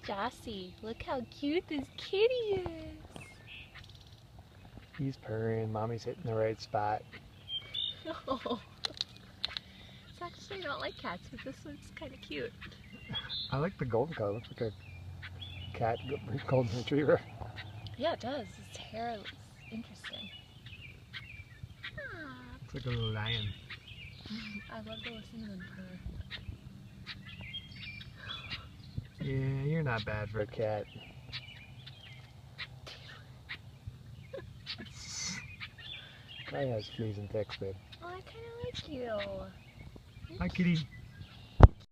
Jossie, look how cute this kitty is. He's purring. Mommy's hitting the right spot. Oh. It's actually, I don't like cats, but this one's kind of cute. I like the golden color. Looks like a cat, golden retriever. Yeah, it does. Its hair looks interesting. Looks like a little lion. I love to listen to them purr. Yeah, you're not bad for a cat. Probably has fleas and ticks, babe. Oh, I kind of like you. Hi, kitty.